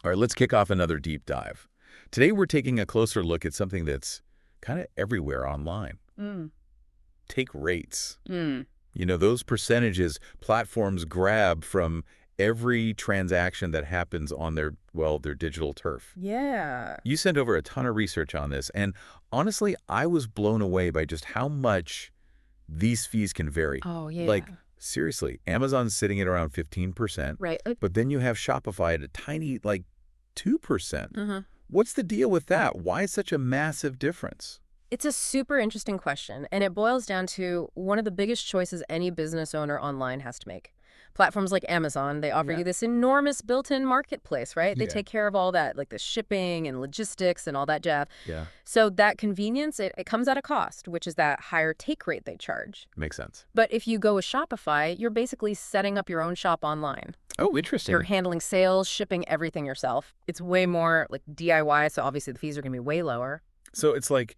All right, let's kick off another deep dive. Today, we're taking a closer look at something that's kind of everywhere online. Mm. Take rates. Mm. You know, those percentages platforms grab from every transaction that happens on their, well, their digital turf. Yeah. You sent over a ton of research on this, and honestly, I was blown away by just how much these fees can vary. Oh, yeah. Like, seriously, Amazon's sitting at around 15%, Right. but then you have Shopify at a tiny, like, 2%. Mm-hmm. What's the deal with that? Why such a massive difference? It's a super interesting question, and it boils down to one of the biggest choices any business owner online has to make. Platforms like Amazon, they offer Yeah. you this enormous built-in marketplace, right? They Yeah. take care of all that, like the shipping and logistics and all that jazz. Yeah, So that convenience, it comes at a cost, which is that higher take rate they charge. makes sense. But if you go with Shopify, you're basically setting up your own shop online. Oh, interesting. You're handling sales, shipping everything yourself. It's way more like DIY, so obviously the fees are going to be way lower. So it's like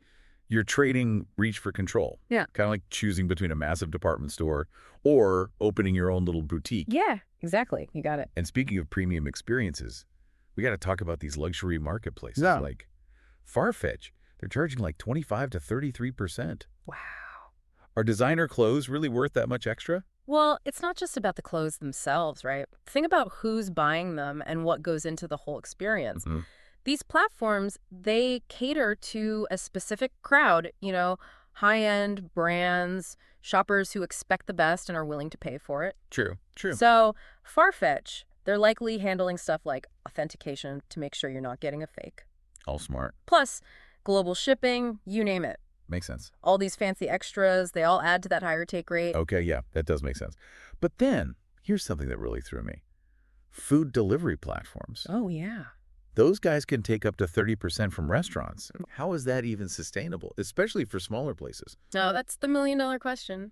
you're trading reach for control. Yeah. Kind of like choosing between a massive department store or opening your own little boutique. Yeah, exactly. You got it. And speaking of premium experiences, we got to talk about these luxury marketplaces Yeah. like Farfetch. They're charging like 25 to 33%. Wow. Are designer clothes really worth that much extra? Well, it's not just about the clothes themselves, right? Think about who's buying them and what goes into the whole experience. Mhm. These platforms, they cater to a specific crowd, high-end brands, shoppers who expect the best and are willing to pay for it. True. So, Farfetch, they're likely handling stuff like authentication to make sure you're not getting a fake. All smart. Plus, global shipping, you name it. Makes sense. All these fancy extras, they all add to that higher take rate. Okay, yeah, that does make sense. But then, here's something that really threw me. Food delivery platforms. Oh, yeah. Those guys can take up to 30% from restaurants. How is that even sustainable, especially for smaller places? No, that's the million-dollar question.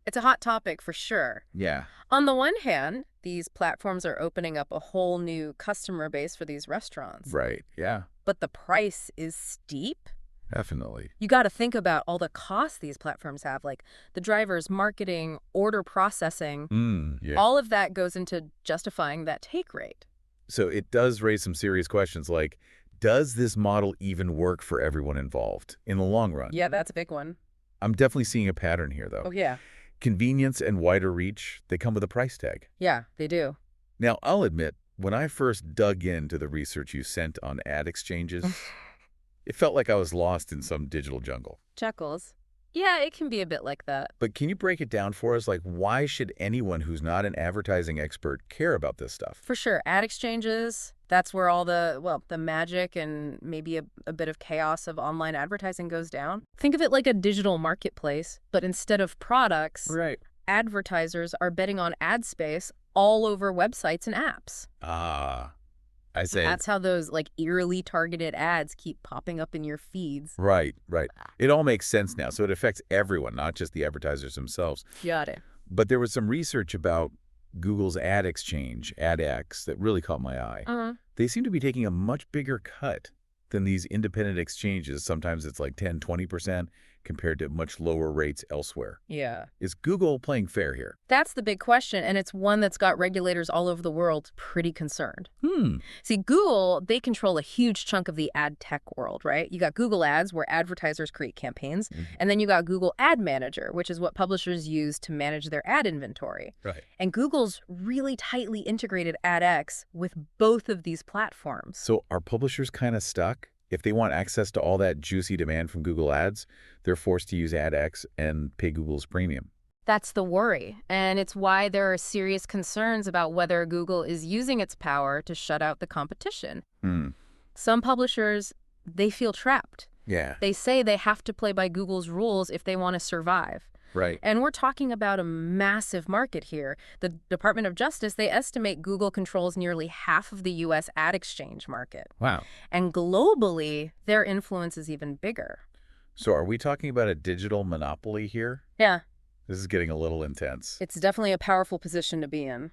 It's a hot topic for sure. Yeah. On the one hand, these platforms are opening up a whole new customer base for these restaurants. Right, yeah, But the price is steep. definitely. You got to think about all the costs these platforms have, like the drivers, marketing, order processing. Yeah. All of that goes into justifying that take rate. So it does raise some serious questions like, does this model even work for everyone involved in the long run? Yeah, that's a big one. I'm definitely seeing a pattern here, though. Oh, yeah. Convenience and wider reach, they come with a price tag. Yeah, they do. Now, I'll admit, when I first dug into the research you sent on ad exchanges, it felt like I was lost in some digital jungle. Chuckles. Yeah, it can be a bit like that. But can you break it down for us? Like, why should anyone who's not an advertising expert care about this stuff? For sure. Ad exchanges, that's where all the magic and maybe a bit of chaos of online advertising goes down. Think of it like a digital marketplace, but instead of products, Right. advertisers are betting on ad space all over websites and apps. Ah, I say. That's how those like eerily targeted ads keep popping up in your feeds. Right. It all makes sense now. So it affects everyone, not just the advertisers themselves. Got it. But there was some research about Google's ad exchange, AdX, that really caught my eye. Uh-huh. They seem to be taking a much bigger cut than these independent exchanges. Sometimes it's like 10, 20% compared to much lower rates elsewhere. Yeah. Is Google playing fair here? That's the big question, and it's one that's got regulators all over the world pretty concerned. See, Google, they control a huge chunk of the ad tech world, right? You got Google Ads, where advertisers create campaigns, and then you got Google Ad Manager, which is what publishers use to manage their ad inventory. Right. And Google's really tightly integrated AdX with both of these platforms. So are publishers kind of stuck? If they want access to all that juicy demand from Google Ads, they're forced to use AdX and pay Google's premium. That's the worry, and it's why there are serious concerns about whether Google is using its power to shut out the competition. Some publishers, they feel trapped. Yeah. They say they have to play by Google's rules if they want to survive. Right. And we're talking about a massive market here. The Department of Justice, they estimate Google controls nearly half of the U.S. ad exchange market. Wow. And globally, their influence is even bigger. So are we talking about a digital monopoly here? Yeah, This is getting a little intense. it's definitely a powerful position to be in.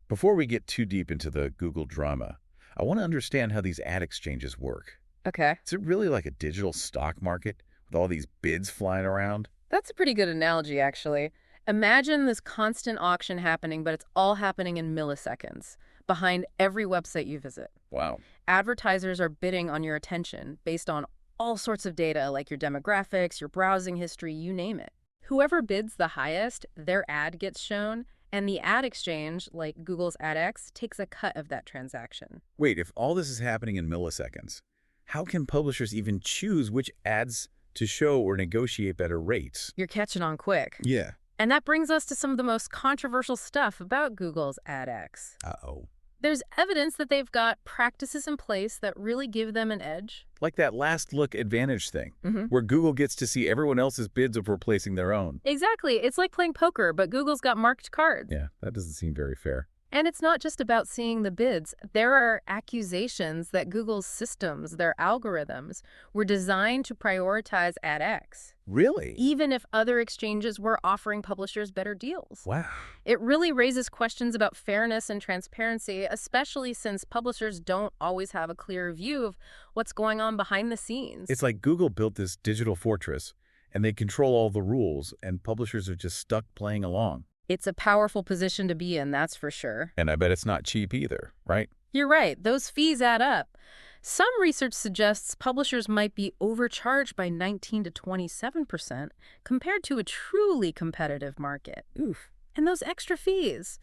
Before we get too deep into the Google drama, I want to understand how these ad exchanges work. Okay. Is it really like a digital stock market with all these bids flying around? That's a pretty good analogy, actually. Imagine this constant auction happening, but it's all happening in milliseconds. behind every website you visit. Wow. Advertisers are bidding on your attention based on all sorts of data like your demographics, your browsing history, you name it. Whoever bids the highest, their ad gets shown, and the ad exchange, like Google's AdX, takes a cut of that transaction. Wait, if all this is happening in milliseconds, how can publishers even choose which ads to show or negotiate better rates? You're catching on quick. Yeah. And that brings us to some of the most controversial stuff about Google's AdX. Uh-oh. There's evidence that they've got practices in place that really give them an edge. Like that last look advantage thing, where Google gets to see everyone else's bids of replacing their own. Exactly. It's like playing poker, but Google's got marked cards. Yeah, that doesn't seem very fair. And it's not just about seeing the bids. There are accusations that Google's systems, their algorithms, were designed to prioritize AdX, Really? even if other exchanges were offering publishers better deals. Wow. It really raises questions about fairness and transparency, especially since publishers don't always have a clear view of what's going on behind the scenes. It's like Google built this digital fortress, and they control all the rules, and publishers are just stuck playing along. It's a powerful position to be in, that's for sure. And I bet it's not cheap either, right? You're right. Those fees add up. Some research suggests publishers might be overcharged by 19 to 27% compared to a truly competitive market. Oof. And those extra fees,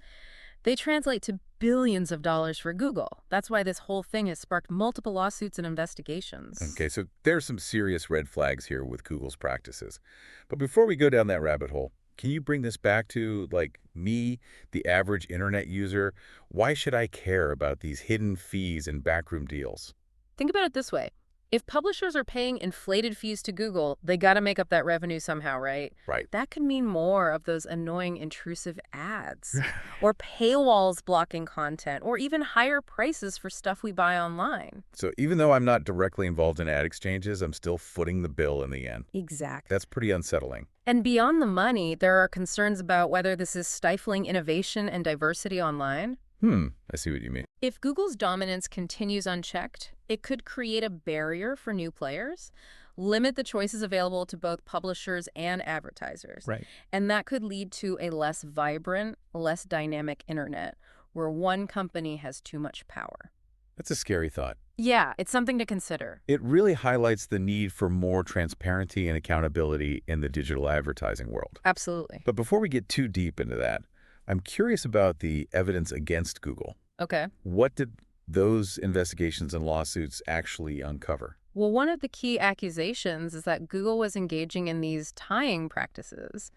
they translate to billions of dollars for Google. That's why this whole thing has sparked multiple lawsuits and investigations. Okay, so there's some serious red flags here with Google's practices. But before we go down that rabbit hole, can you bring this back to, like, me, the average internet user? Why should I care about these hidden fees and backroom deals? Think about it this way. If publishers are paying inflated fees to Google, they got to make up that revenue somehow, right? Right. That could mean more of those annoying intrusive ads, or paywalls blocking content, or even higher prices for stuff we buy online. So even though I'm not directly involved in ad exchanges, I'm still footing the bill in the end. Exactly. That's pretty unsettling. And beyond the money, there are concerns about whether this is stifling innovation and diversity online. I see what you mean. If Google's dominance continues unchecked, it could create a barrier for new players, limit the choices available to both publishers and advertisers. Right. And that could lead to a less vibrant, less dynamic internet where one company has too much power. That's a scary thought. Yeah, it's something to consider. It really highlights the need for more transparency and accountability in the digital advertising world. Absolutely. But before we get too deep into that, I'm curious about the evidence against Google. Okay. What did those investigations and lawsuits actually uncover? Well, one of the key accusations is that Google was engaging in these tying practices.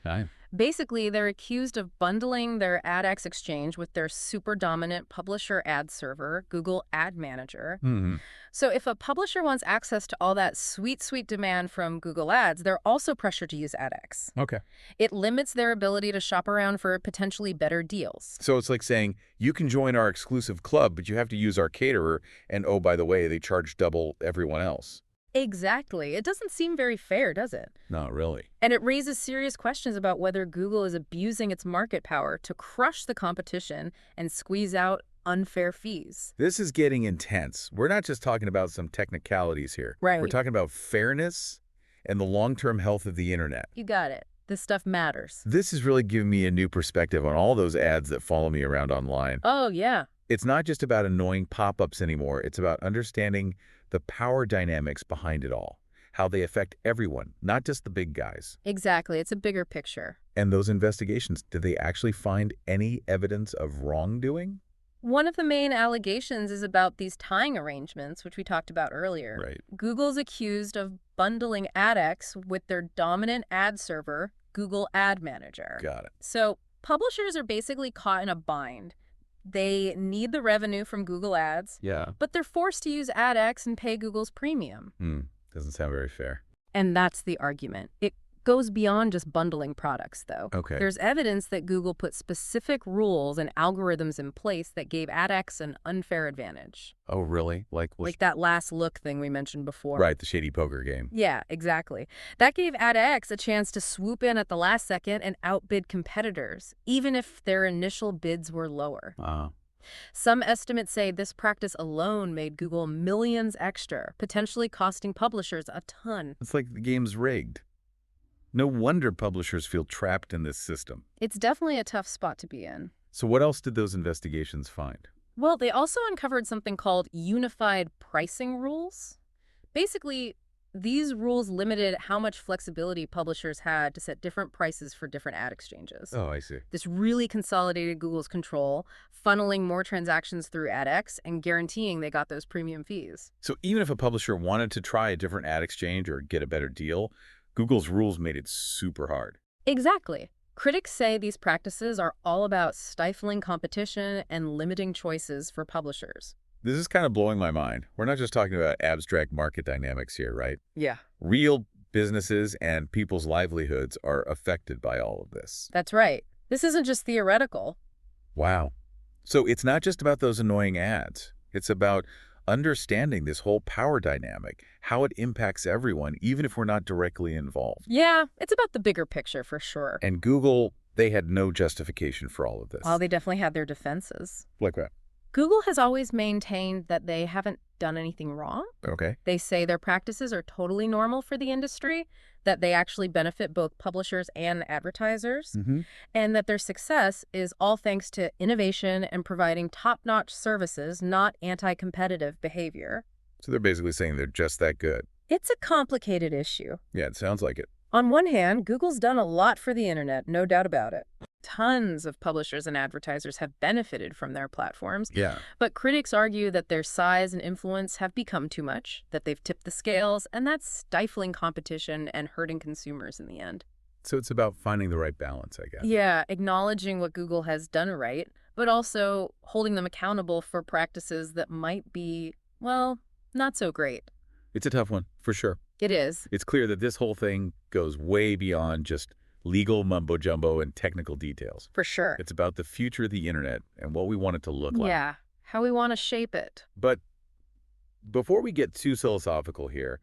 Basically, they're accused of bundling their AdX exchange with their super dominant publisher ad server, Google Ad Manager. So if a publisher wants access to all that sweet, sweet demand from Google Ads, they're also pressured to use AdX. Okay. It limits their ability to shop around for potentially better deals. So it's like saying, you can join our exclusive club, but you have to use our caterer, and oh, by the way, they charge double everyone else. Exactly. It doesn't seem very fair, does it? Not really. And it raises serious questions about whether Google is abusing its market power to crush the competition and squeeze out unfair fees. This is getting intense. We're not just talking about some technicalities here. Right. We're talking about fairness and the long-term health of the internet. You got it. This stuff matters. This has really given me a new perspective on all those ads that follow me around online. Oh, yeah. It's not just about annoying pop-ups anymore. It's about understanding the power dynamics behind it all, how they affect everyone, not just the big guys. Exactly. It's a bigger picture. And those investigations, did they actually find any evidence of wrongdoing? One of the main allegations is about these tying arrangements, which we talked about earlier. Right. Google's accused of bundling AdX with their dominant ad server, Google Ad Manager. Got it. So publishers are basically caught in a bind. They need the revenue from Google Ads, Yeah. but they're forced to use AdX and pay Google's premium. Doesn't sound very fair. And that's the argument. It goes beyond just bundling products, though. Okay. There's evidence that Google put specific rules and algorithms in place that gave AdX an unfair advantage. Oh, really? Like that last look thing we mentioned before. Right, the shady poker game. Yeah, exactly. That gave AdX a chance to swoop in at the last second and outbid competitors, even if their initial bids were lower. Some estimates say this practice alone made Google millions extra, potentially costing publishers a ton. It's like the game's rigged. No wonder publishers feel trapped in this system. It's definitely a tough spot to be in. So what else did those investigations find? Well, they also uncovered something called unified pricing rules. Basically, these rules limited how much flexibility publishers had to set different prices for different ad exchanges. Oh, I see. This really consolidated Google's control, funneling more transactions through AdX and guaranteeing they got those premium fees. So even if a publisher wanted to try a different ad exchange or get a better deal, Google's rules made it super hard. Exactly. Critics say these practices are all about stifling competition and limiting choices for publishers. This is kind of blowing my mind. We're not just talking about abstract market dynamics here, right? Yeah. Real businesses and people's livelihoods are affected by all of this. That's right. This isn't just theoretical. Wow. So it's not just about those annoying ads. It's about understanding this whole power dynamic, how it impacts everyone, even if we're not directly involved. Yeah, it's about the bigger picture for sure. And Google, they had no justification for all of this. While they definitely had their defenses. Like that. Google has always maintained that they haven't done anything wrong. Okay. They say their practices are totally normal for the industry, that they actually benefit both publishers and advertisers, and that their success is all thanks to innovation and providing top-notch services, not anti-competitive behavior. So they're basically saying they're just that good. It's a complicated issue. Yeah, it sounds like it. On one hand, Google's done a lot for the internet, no doubt about it. Tons of publishers and advertisers have benefited from their platforms, Yeah. but critics argue that their size and influence have become too much, that they've tipped the scales, and that's stifling competition and hurting consumers in the end. So it's about finding the right balance, I guess. Yeah, acknowledging what Google has done right, but also holding them accountable for practices that might be, well, not so great. It's a tough one, for sure. It is. It's clear that this whole thing goes way beyond just legal mumbo-jumbo and technical details. For sure. It's about the future of the internet and what we want it to look like. Yeah, how we want to shape it. But before we get too philosophical here,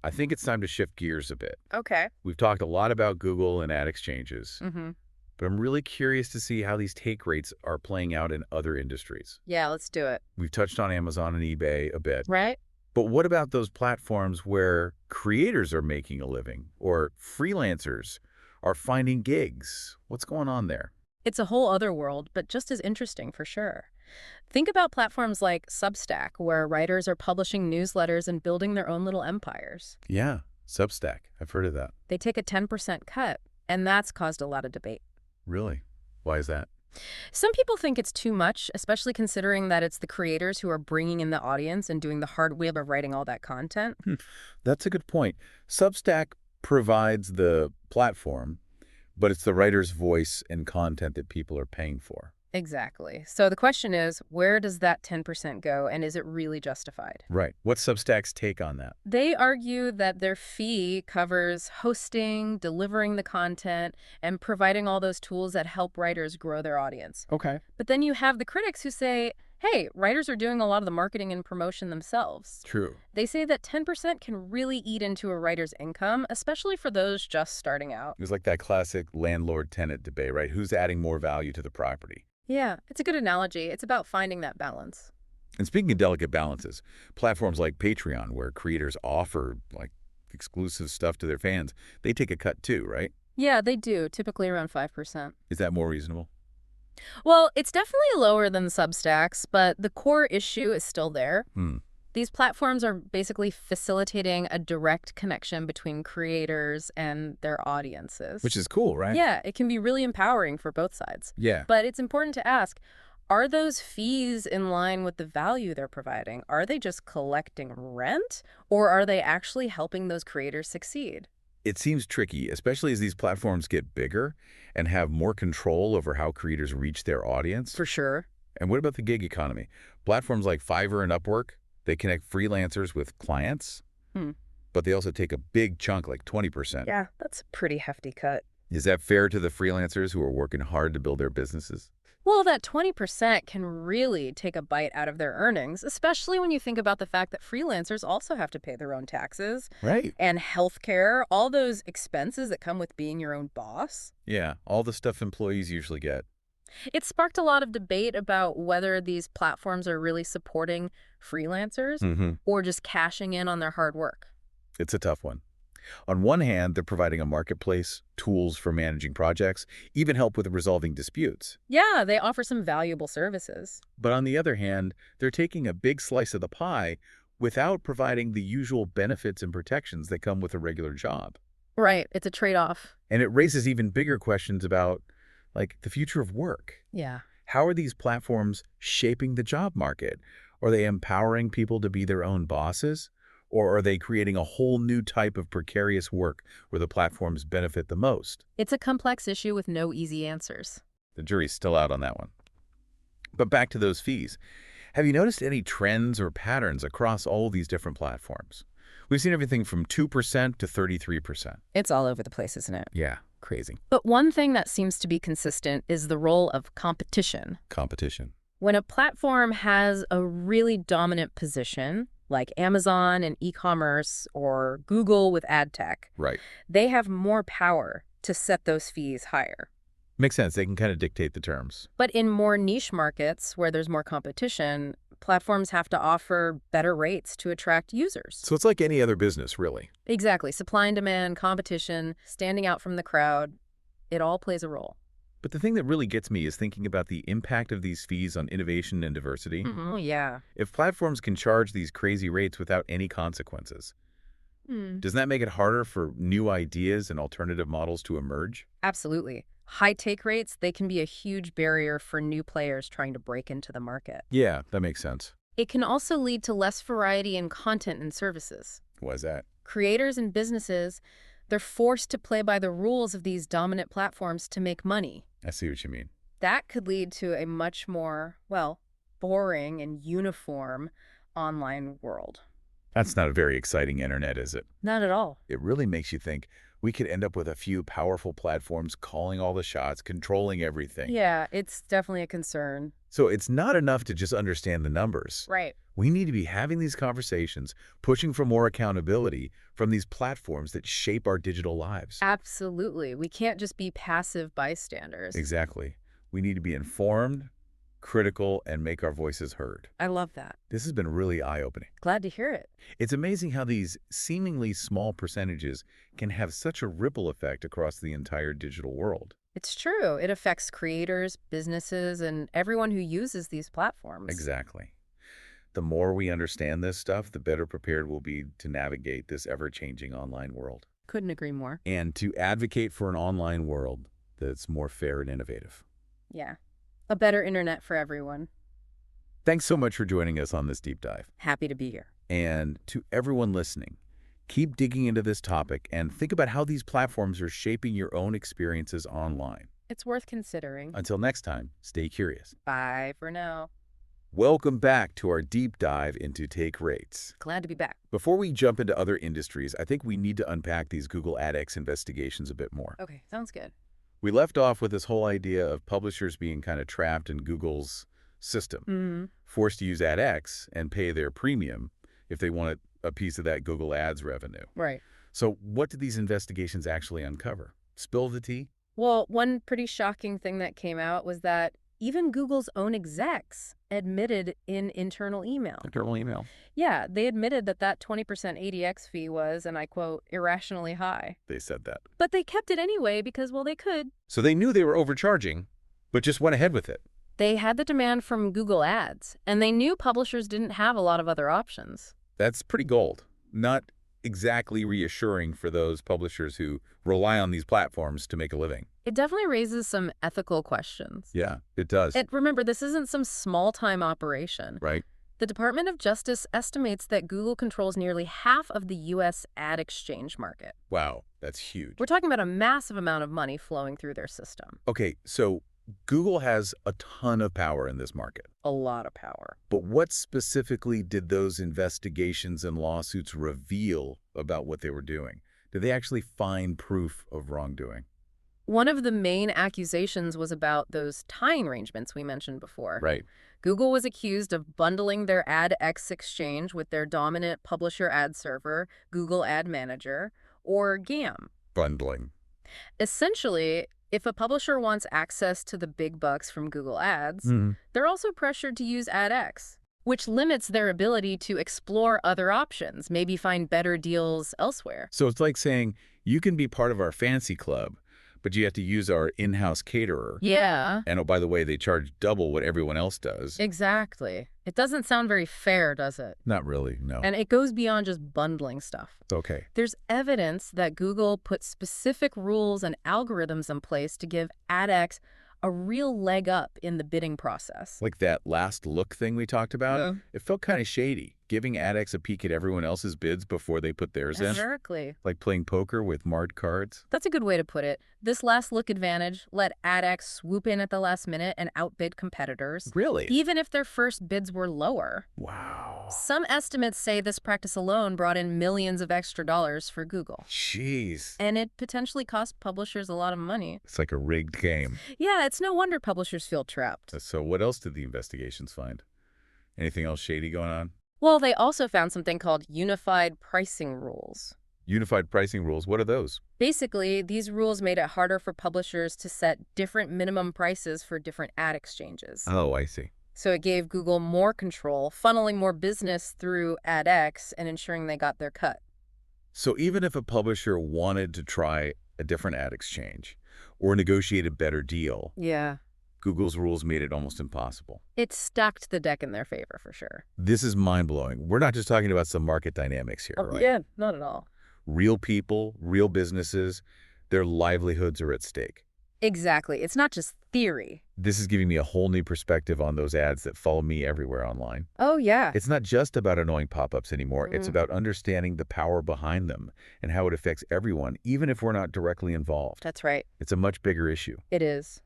I think it's time to shift gears a bit. Okay. We've talked a lot about Google and ad exchanges, Mm-hmm. but I'm really curious to see how these take rates are playing out in other industries. Yeah, let's do it. We've touched on Amazon and eBay a bit, Right? but what about those platforms where creators are making a living or freelancers are finding gigs? What's going on there? It's a whole other world, but just as interesting for sure. Think about platforms like Substack, where writers are publishing newsletters and building their own little empires. Yeah, Substack. I've heard of that. They take a 10% cut, and that's caused a lot of debate. Really? Why is that? Some people think it's too much, especially considering that it's the creators who are bringing in the audience and doing the hard work of writing all that content. That's a good point. Substack provides the platform, but it's the writer's voice and content that people are paying for. Exactly. So the question is, where does that 10% go, and is it really justified? Right. What's Substack's take on that? They argue that their fee covers hosting, delivering the content, and providing all those tools that help writers grow their audience. Okay. But then you have the critics who say, hey, writers are doing a lot of the marketing and promotion themselves. True. They say that 10% can really eat into a writer's income, especially for those just starting out. It was like that classic landlord-tenant debate, right? Who's adding more value to the property? Yeah, it's a good analogy. It's about finding that balance. And speaking of delicate balances, platforms like Patreon, where creators offer like exclusive stuff to their fans, they take a cut too, right? Yeah, they do, typically around 5%. Is that more reasonable? Well, it's definitely lower than Substacks, but the core issue is still there. These platforms are basically facilitating a direct connection between creators and their audiences. Which is cool, right? Yeah, it can be really empowering for both sides. Yeah. But it's important to ask, are those fees in line with the value they're providing? Are they just collecting rent, or are they actually helping those creators succeed? It seems tricky, especially as these platforms get bigger and have more control over how creators reach their audience. For sure. And what about the gig economy? Platforms like Fiverr and Upwork, they connect freelancers with clients, but they also take a big chunk, like 20%. Yeah, that's a pretty hefty cut. Is that fair to the freelancers who are working hard to build their businesses? Well, that 20% can really take a bite out of their earnings, especially when you think about the fact that freelancers also have to pay their own taxes. Right. And healthcare, all those expenses that come with being your own boss. Yeah, all the stuff employees usually get. It sparked a lot of debate about whether these platforms are really supporting freelancers or just cashing in on their hard work. It's a tough one. On one hand, they're providing a marketplace, tools for managing projects, even help with resolving disputes. Yeah, they offer some valuable services. But on the other hand, they're taking a big slice of the pie without providing the usual benefits and protections that come with a regular job. Right, it's a trade-off. And it raises even bigger questions about, like, the future of work. Yeah. How are these platforms shaping the job market? Are they empowering people to be their own bosses? Or are they creating a whole new type of precarious work where the platforms benefit the most? It's a complex issue with no easy answers. The jury's still out on that one. But back to those fees. Have you noticed any trends or patterns across all of these different platforms? We've seen everything from 2% to 33%. It's all over the place, isn't it? Yeah, crazy. But one thing that seems to be consistent is the role of competition. Competition. When a platform has a really dominant position, like Amazon in e-commerce or Google with ad tech, Right. they have more power to set those fees higher. Makes sense. They can kind of dictate the terms. But in more niche markets where there's more competition, platforms have to offer better rates to attract users. So it's like any other business, really. Exactly. Supply and demand, competition, standing out from the crowd, it all plays a role. But the thing that really gets me is thinking about the impact of these fees on innovation and diversity. Yeah. If platforms can charge these crazy rates without any consequences, doesn't that make it harder for new ideas and alternative models to emerge? Absolutely. High take rates, they can be a huge barrier for new players trying to break into the market. Yeah, that makes sense. It can also lead to less variety in content and services. Why is that? Creators and businesses, they're forced to play by the rules of these dominant platforms to make money. I see what you mean. That could lead to a much more, well, boring and uniform online world. That's not a very exciting internet, is it? Not at all. It really makes you think we could end up with a few powerful platforms calling all the shots, controlling everything. Yeah, it's definitely a concern. So it's not enough to just understand the numbers. Right. We need to be having these conversations, pushing for more accountability from these platforms that shape our digital lives. Absolutely. We can't just be passive bystanders. Exactly. We need to be informed, critical, and make our voices heard. I love that. This has been really eye-opening. Glad to hear it. It's amazing how these seemingly small percentages can have such a ripple effect across the entire digital world. It's true. It affects creators, businesses, and everyone who uses these platforms. Exactly. The more we understand this stuff, the better prepared we'll be to navigate this ever-changing online world. Couldn't agree more. And to advocate for an online world that's more fair and innovative. Yeah. A better internet for everyone. Thanks so much for joining us on this deep dive. Happy to be here. And to everyone listening, keep digging into this topic and think about how these platforms are shaping your own experiences online. It's worth considering. Until next time, stay curious. Bye for now. Welcome back to our deep dive into take rates. Glad to be back. Before we jump into other industries, I think we need to unpack these Google AdX investigations a bit more. Okay, sounds good. We left off with this whole idea of publishers being kind of trapped in Google's system, forced to use AdX and pay their premium if they wanted a piece of that Google Ads revenue. Right. So what did these investigations actually uncover? Spill the tea? Well, one pretty shocking thing that came out was that even Google's own execs admitted in internal email. Internal email. Yeah, they admitted that that 20% ADX fee was, and I quote, irrationally high. They said that. But they kept it anyway because, well, they could. So they knew they were overcharging, but just went ahead with it. They had the demand from Google Ads, and they knew publishers didn't have a lot of other options. That's pretty gold. Not exactly reassuring for those publishers who rely on these platforms to make a living. It definitely raises some ethical questions. Yeah, it does. And remember, this isn't some small-time operation. Right? The Department of Justice estimates that Google controls nearly half of the U.S. ad exchange market. Wow, that's huge. We're talking about a massive amount of money flowing through their system. Okay, so Google has a ton of power in this market. A lot of power. But what specifically did those investigations and lawsuits reveal about what they were doing? Did they actually find proof of wrongdoing? One of the main accusations was about those tying arrangements we mentioned before. Right. Google was accused of bundling their AdX exchange with their dominant publisher ad server, Google Ad Manager, or GAM. Bundling. Essentially, if a publisher wants access to the big bucks from Google Ads, they're also pressured to use AdX. which limits their ability to explore other options, maybe find better deals elsewhere. So it's like saying, you can be part of our fancy club, but you have to use our in-house caterer. Yeah, And oh, by the way, they charge double what everyone else does. exactly. It doesn't sound very fair, does it? Not really, no. And it goes beyond just bundling stuff. Okay. There's evidence that Google put specific rules and algorithms in place to give AdX a real leg up in the bidding process. Like that last look thing we talked about, Yeah. it felt kind of shady, giving addicts a peek at everyone else's bids before they put theirs in. Exactly. Like playing poker with marked cards. That's a good way to put it. This last look advantage let AdX swoop in at the last minute and outbid competitors, Really? even if their first bids were lower. Wow. Some estimates say this practice alone brought in millions of extra dollars for Google. Jeez. And it potentially cost publishers a lot of money. It's like a rigged game. Yeah, it's no wonder publishers feel trapped. So what else did the investigations find? Anything else shady going on? Well, they also found something called unified pricing rules. Unified pricing rules, what are those? Basically, these rules made it harder for publishers to set different minimum prices for different ad exchanges. Oh, I see. So it gave Google more control, funneling more business through AdX and ensuring they got their cut. So even if a publisher wanted to try a different ad exchange or negotiate a better deal, Yeah. Google's rules made it almost impossible. It stacked the deck in their favor, for sure. This is mind-blowing. We're not just talking about some market dynamics here, right? Yeah, not at all. Real people, real businesses, their livelihoods are at stake. Exactly. It's not just theory. This is giving me a whole new perspective on those ads that follow me everywhere online. Oh, yeah. It's not just about annoying pop-ups anymore. It's Mhm. about understanding the power behind them and how it affects everyone, even if we're not directly involved. That's right. It's a much bigger issue. It is.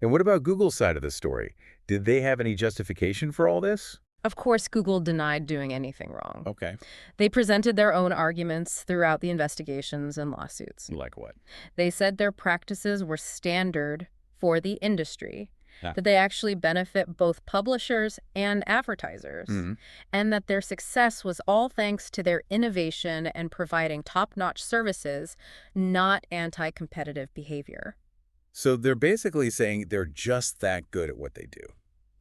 And what about Google's side of the story? Did they have any justification for all this? Of course, Google denied doing anything wrong. Okay. They presented their own arguments throughout the investigations and lawsuits. Like what? They said their practices were standard for the industry, Yeah. that they actually benefit both publishers and advertisers, Mhm. and that their success was all thanks to their innovation and providing top-notch services, not anti-competitive behavior. So they're basically saying they're just that good at what they do.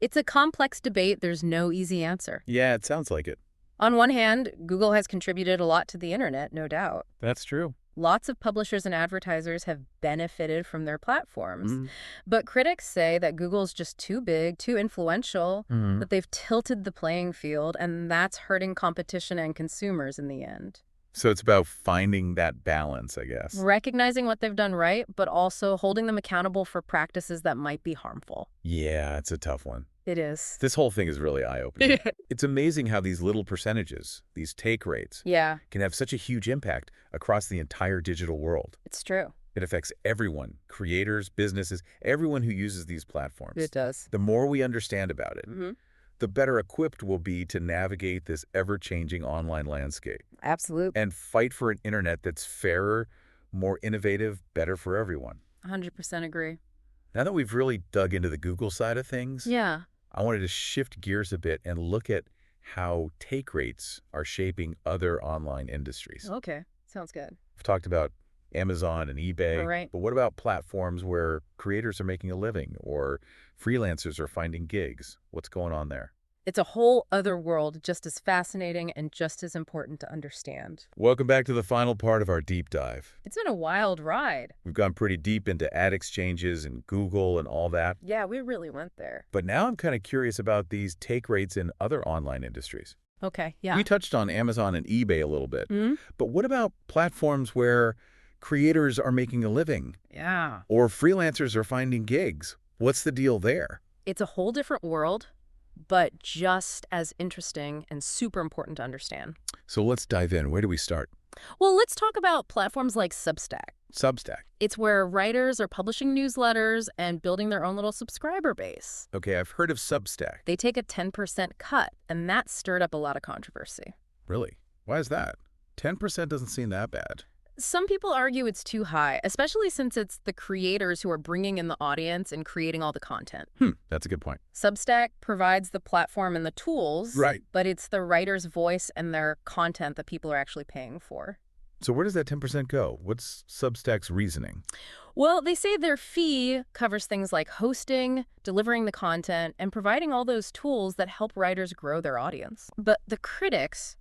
It's a complex debate. There's no easy answer. Yeah, it sounds like it. On one hand, Google has contributed a lot to the internet, no doubt. That's true. Lots of publishers and advertisers have benefited from their platforms. Mhm. But critics say that Google's just too big, too influential, Mhm. that they've tilted the playing field, and that's hurting competition and consumers in the end. So it's about finding that balance, I guess. Recognizing what they've done right, but also holding them accountable for practices that might be harmful. Yeah, it's a tough one. It is. This whole thing is really eye-opening. It's amazing how these little percentages, these take rates, Yeah, can have such a huge impact across the entire digital world. it's true. It affects everyone, creators, businesses, everyone who uses these platforms. It does. The more we understand about it, Hmm. the better equipped we'll be to navigate this ever-changing online landscape Absolutely. and fight for an internet that's fairer, more innovative, better for everyone. 100% agree. Now that we've really dug into the Google side of things, Yeah. I wanted to shift gears a bit and look at how take rates are shaping other online industries. Okay. Sounds good. We've talked about Amazon and eBay, All right. but what about platforms where creators are making a living or freelancers are finding gigs? What's going on there? It's a whole other world, just as fascinating and just as important to understand. Welcome back to the final part of our deep dive. It's been a wild ride. We've gone pretty deep into ad exchanges and Google and all that, Yeah, we really went there. but now I'm kind of curious about these take rates in other online industries. Okay, yeah. We touched on Amazon and eBay a little bit, Mhm. but what about platforms where creators are making a living Yeah. or freelancers are finding gigs? What's the deal there? It's a whole different world, but just as interesting and super important to understand. So let's dive in. Where do we start? Well, let's talk about platforms like Substack. Substack. It's where writers are publishing newsletters and building their own little subscriber base. Okay, I've heard of Substack. They take a 10% cut, and that stirred up a lot of controversy. Really? Why is that? 10% doesn't seem that bad. Some people argue it's too high, especially since it's the creators who are bringing in the audience and creating all the content. That's a good point. Substack provides the platform and the tools, Right. but it's the writer's voice and their content that people are actually paying for. So where does that 10% go? What's Substack's reasoning? Well, they say their fee covers things like hosting, delivering the content, and providing all those tools that help writers grow their audience. But the critics,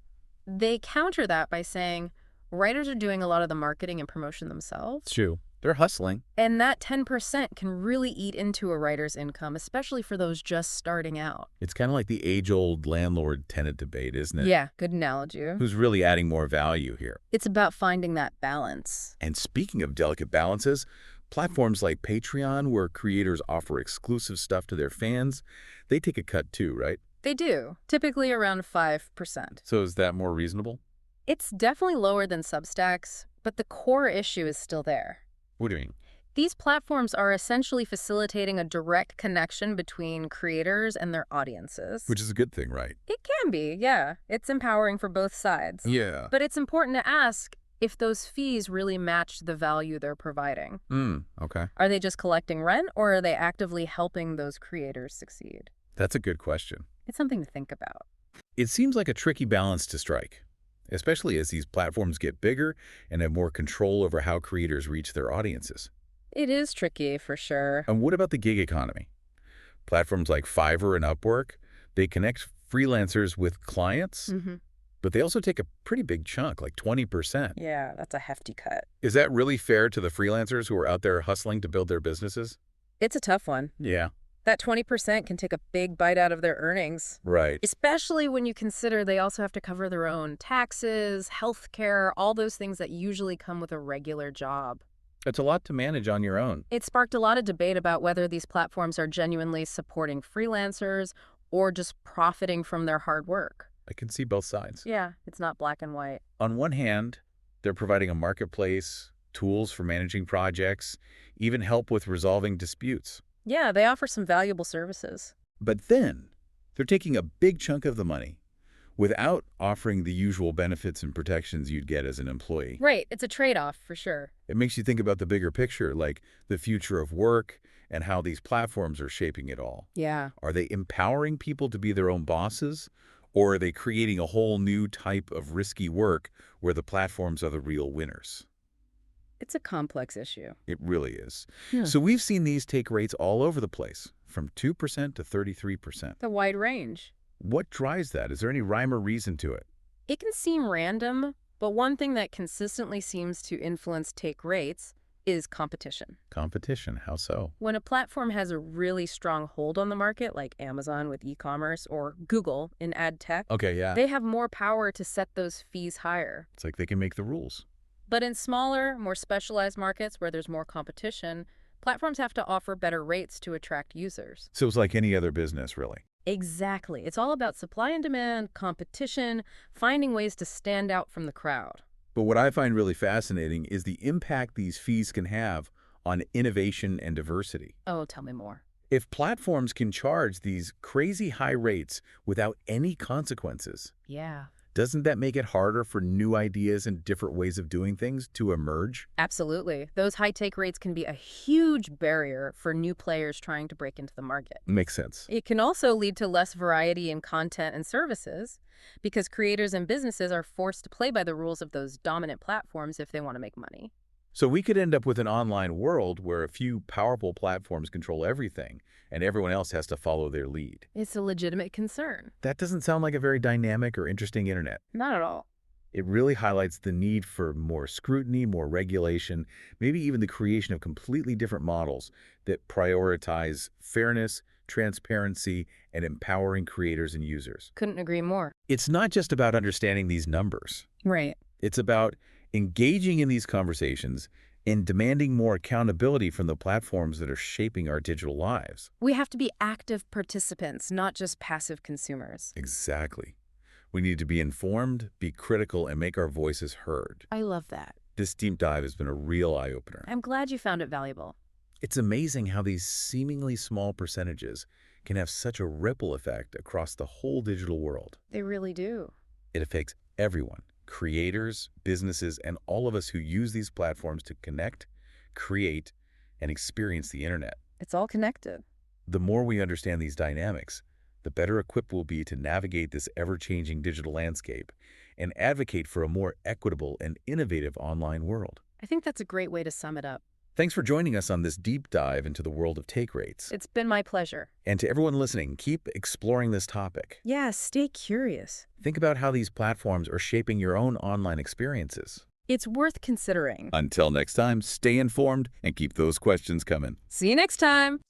they counter that by saying writers are doing a lot of the marketing and promotion themselves. It's true. They're hustling. And that 10% can really eat into a writer's income, especially for those just starting out. It's kind of like the age-old landlord-tenant debate, isn't it? Yeah, good analogy. Who's really adding more value here? It's about finding that balance. And speaking of delicate balances, platforms like Patreon, where creators offer exclusive stuff to their fans, they take a cut too, right? They do, typically around 5%. So is that more reasonable? It's definitely lower than Substacks, but the core issue is still there. What do you mean? These platforms are essentially facilitating a direct connection between creators and their audiences. Which is a good thing, right? It can be, yeah. It's empowering for both sides. Yeah. But it's important to ask if those fees really match the value they're providing. Okay. Are they just collecting rent, or are they actively helping those creators succeed? That's a good question. It's something to think about. It seems like a tricky balance to strike, especially as these platforms get bigger and have more control over how creators reach their audiences. It is tricky, for sure. And what about the gig economy? Platforms like Fiverr and Upwork, they connect freelancers with clients, but they also take a pretty big chunk, like 20%. Yeah, that's a hefty cut. Is that really fair to the freelancers who are out there hustling to build their businesses? It's a tough one. Yeah. That 20% can take a big bite out of their earnings. Right. Especially when you consider they also have to cover their own taxes, health care, all those things that usually come with a regular job. It's a lot to manage on your own. It sparked a lot of debate about whether these platforms are genuinely supporting freelancers or just profiting from their hard work. I can see both sides. Yeah, it's not black and white. On one hand, they're providing a marketplace, tools for managing projects, even help with resolving disputes. Yeah, they offer some valuable services. But then, they're taking a big chunk of the money without offering the usual benefits and protections you'd get as an employee. Right, it's a trade-off, for sure. It makes you think about the bigger picture, like the future of work and how these platforms are shaping it all. Yeah. Are they empowering people to be their own bosses, or are they creating a whole new type of risky work where the platforms are the real winners? It's a complex issue. It really is. Yeah. So we've seen these take rates all over the place, from 2% to 33%. The wide range. What drives that? Is there any rhyme or reason to it? It can seem random, but one thing that consistently seems to influence take rates is competition. Competition, how so? When a platform has a really strong hold on the market, like Amazon with e-commerce or Google in ad tech, Okay, yeah. they have more power to set those fees higher. It's like they can make the rules. But in smaller, more specialized markets where there's more competition, platforms have to offer better rates to attract users. So it's like any other business, really. Exactly. It's all about supply and demand, competition, finding ways to stand out from the crowd. But what I find really fascinating is the impact these fees can have on innovation and diversity. Oh, tell me more. If platforms can charge these crazy high rates without any consequences, Yeah. doesn't that make it harder for new ideas and different ways of doing things to emerge? Absolutely. Those high take rates can be a huge barrier for new players trying to break into the market. Makes sense. It can also lead to less variety in content and services because creators and businesses are forced to play by the rules of those dominant platforms if they want to make money. So we could end up with an online world where a few powerful platforms control everything and everyone else has to follow their lead. It's a legitimate concern. That doesn't sound like a very dynamic or interesting internet. Not at all. It really highlights the need for more scrutiny, more regulation, maybe even the creation of completely different models that prioritize fairness, transparency, and empowering creators and users. Couldn't agree more. It's not just about understanding these numbers. Right. It's about engaging in these conversations and demanding more accountability from the platforms that are shaping our digital lives. We have to be active participants, not just passive consumers. Exactly. We need to be informed, be critical, and make our voices heard. I love that. This deep dive has been a real eye-opener. I'm glad you found it valuable. It's amazing how these seemingly small percentages can have such a ripple effect across the whole digital world. They really do. It affects everyone, creators, businesses, and all of us who use these platforms to connect, create, and experience the internet. It's all connected. The more we understand these dynamics, the better equipped we'll be to navigate this ever-changing digital landscape and advocate for a more equitable and innovative online world. I think that's a great way to sum it up. Thanks for joining us on this deep dive into the world of take rates. It's been my pleasure. And to everyone listening, keep exploring this topic. Yeah, stay curious. Think about how these platforms are shaping your own online experiences. It's worth considering. Until next time, stay informed and keep those questions coming. See you next time.